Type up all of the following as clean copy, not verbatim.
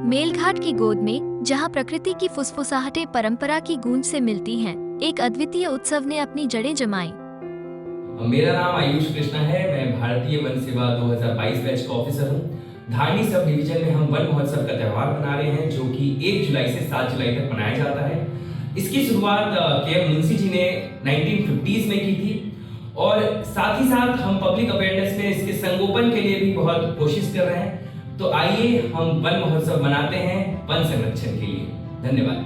मेलघाट की गोद में, जहां प्रकृति की फुसफुसाहटें परंपरा की गूंज से मिलती हैं, एक अद्वितीय उत्सव ने अपनी जड़ें जमाई। मेरा नाम आयुष कृष्णा है। मैं भारतीय वन सेवा 2022 बैच का ऑफिसर हूँ। धारणी सब डिवीजन में हम वन महोत्सव का त्यौहार मना रहे हैं, जो कि 1 जुलाई से 7 जुलाई तक मनाया जाता है। इसकी शुरुआत के.एम. मुंशी जी ने 1950s में की थी और साथ ही साथ हम पब्लिक अवेयरनेस में इसके संगोपन के लिए भी बहुत कोशिश कर रहे हैं। तो आइए हम वन महोत्सव मनाते हैं वन संरक्षण के लिए। धन्यवाद।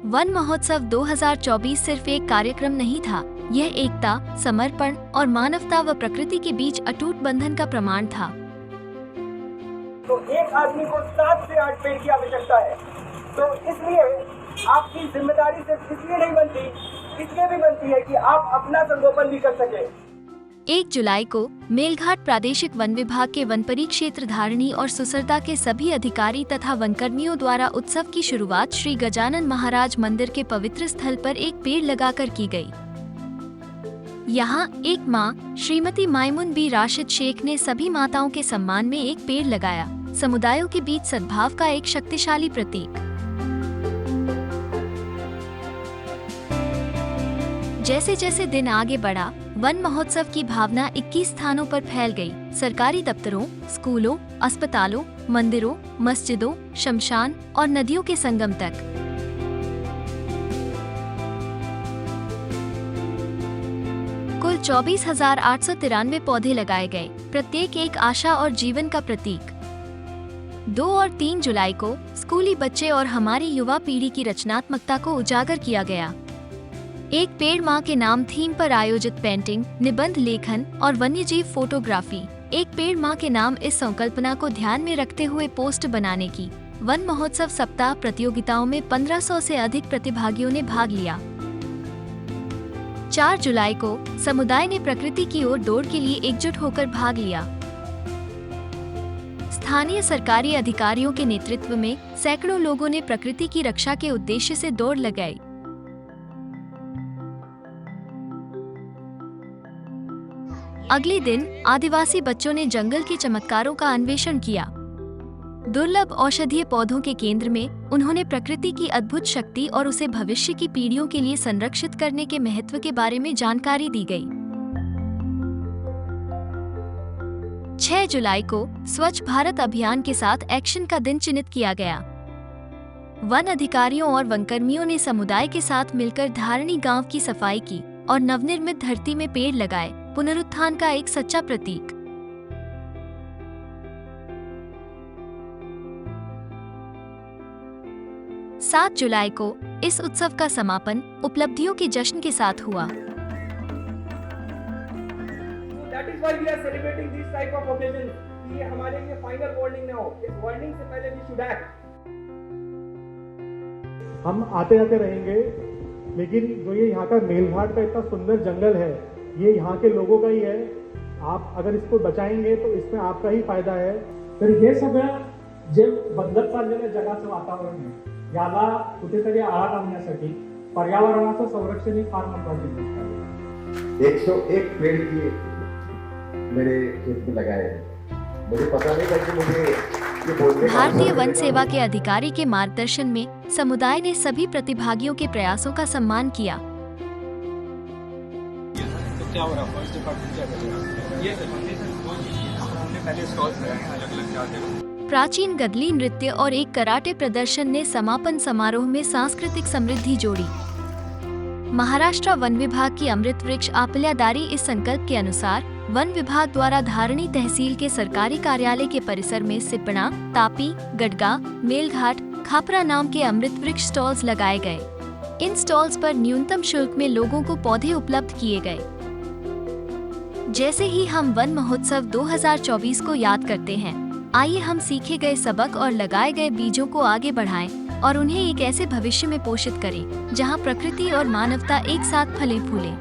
वन महोत्सव 2024 सिर्फ एक कार्यक्रम नहीं था, यह एकता, समर्पण और मानवता व प्रकृति के बीच अटूट बंधन का प्रमाण था। तो एक आदमी को 7 से 8 पेड़ की आवश्यकता है, तो इसलिए आपकी जिम्मेदारी सिर्फ इसलिए नहीं बनती, इसलिए भी बनती है कि आप अपना संगोपन भी कर सके। 1 जुलाई को मेलघाट प्रादेशिक वन विभाग के वन परिक्षेत्र धारणी और सुसरदा के सभी अधिकारी तथा वनकर्मियों द्वारा उत्सव की शुरुआत श्री गजानन महाराज मंदिर के पवित्र स्थल पर एक पेड़ लगाकर की गई। यहाँ एक माँ श्रीमती मायमुन बी राशिद शेख ने सभी माताओं के सम्मान में एक पेड़ लगाया, समुदायों के बीच सद्भाव का एक शक्तिशाली प्रतीक। जैसे जैसे दिन आगे बढ़ा, वन महोत्सव की भावना 21 स्थानों पर फैल गई। सरकारी दफ्तरों, स्कूलों, अस्पतालों, मंदिरों, मस्जिदों, शमशान और नदियों के संगम तक। कुल 24,893 पौधे लगाए गए, प्रत्येक एक आशा और जीवन का प्रतीक। 2 और 3 जुलाई को स्कूली बच्चे और हमारी युवा पीढ़ी की रचनात्मकता को उजागर किया गया। एक पेड़ माँ के नाम थीम पर आयोजित पेंटिंग, निबंध लेखन और वन्यजीव फोटोग्राफी, एक पेड़ माँ के नाम इस संकल्पना को ध्यान में रखते हुए पोस्ट बनाने की। वन महोत्सव सप्ताह प्रतियोगिताओं में 1500 से अधिक प्रतिभागियों ने भाग लिया। 4 जुलाई को समुदाय ने प्रकृति की ओर दौड़ के लिए एकजुट होकर भाग लिया। स्थानीय सरकारी अधिकारियों के नेतृत्व में सैकड़ों लोगों ने प्रकृति की रक्षा के उद्देश्य से दौड़ लगाई। अगले दिन आदिवासी बच्चों ने जंगल के चमत्कारों का अन्वेषण किया। दुर्लभ औषधीय पौधों के केंद्र में उन्होंने प्रकृति की अद्भुत शक्ति और उसे भविष्य की पीढ़ियों के लिए संरक्षित करने के महत्व के बारे में जानकारी दी गई। 6 जुलाई को स्वच्छ भारत अभियान के साथ एक्शन का दिन चिन्हित किया गया। वन अधिकारियों और वनकर्मियों ने समुदाय के साथ मिलकर धारणी गांव की सफाई की और नवनिर्मित धरती में पेड़ लगाए, पुनरुत्थान का एक सच्चा प्रतीक। सात जुलाई को इस उत्सव का समापन उपलब्धियों के जश्न के साथ हुआ। That is why we are celebrating this type of occasions, कि ये हमारे लिए फाइनल वार्निंग ना हो। इस वार्निंग से पहले we should act। हम आते आते रहेंगे, लेकिन जो ये यहाँ का मेलघाट का इतना सुंदर जंगल है, ये यहाँ के लोगों का ही है। आप अगर इसको बचाएंगे तो इसमें आपका ही फायदा है। तर हे सगळं जे बदलत चाललेलं जगाचं वातावरण आहे, याला कुठेतरी आळा घालण्यासाठी पर्यावरणाचं संरक्षण ही फार महत्त्वाची गोष्ट आहे। 101 पेड़ की मेरे खेत में लगाए। मुझे पता नहीं था कि मुझे ये बोलने का भारतीय वन सेवा के अधिकारी के मार्गदर्शन में समुदाय ने सभी प्रतिभागियों के प्रयासों का सम्मान किया। क्या हो रहा है? फर्स्ट डिपार्टमेंट क्या कर रहा है? ये हमने पहले स्टॉल्स लगाए हैं अलग-अलग जगह। प्राचीन गदली नृत्य और एक कराटे प्रदर्शन ने समापन समारोह में सांस्कृतिक समृद्धि जोड़ी। महाराष्ट्र वन विभाग की अमृत वृक्ष आपल्यादारी इस संकल्प के अनुसार वन विभाग द्वारा धारणी तहसील के सरकारी कार्यालय के परिसर में सिपणा, तापी, गडगा, मेलघाट, खापरा नाम के अमृत वृक्ष स्टॉल्स लगाए गए। इन स्टॉल्स पर न्यूनतम शुल्क में लोगों को पौधे उपलब्ध किए गए। जैसे ही हम वन महोत्सव 2024 को याद करते हैं, आइए हम सीखे गए सबक और लगाए गए बीजों को आगे बढ़ाएं और उन्हें एक ऐसे भविष्य में पोषित करें जहां प्रकृति और मानवता एक साथ फले फूले।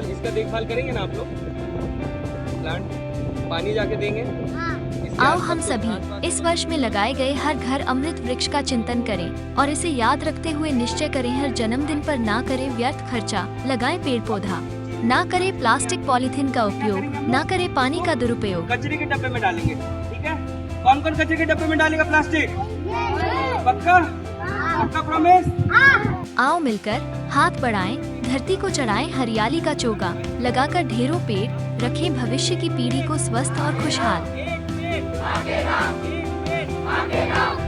इसका देखभाल करेंगे ना आप लोग? प्लांट पानी जाके देंगे? आओ हम सभी इस वर्ष में लगाए गए हर घर अमृत वृक्ष का चिंतन करें और इसे याद रखते हुए निश्चय करें, हर जन्मदिन पर ना करें व्यर्थ खर्चा, लगाएं पेड़ पौधा। ना करे प्लास्टिक पॉलीथीन का उपयोग, ना करे पानी का दुरुपयोग। कचरे के डब्बे में डालेंगे, ठीक है? कौन कौन कचरे के डब्बे में डालेगा प्लास्टिक? पक्का? पक्का प्रॉमिस? आओ मिलकर हाथ बढ़ाएं, धरती को चढ़ाएं हरियाली का चोगा, लगाकर ढेरों पेड़, रखें भविष्य की पीढ़ी को स्वस्थ और खुशहाल। एक पेड़, आगे ना, एक पेड़, आगे ना।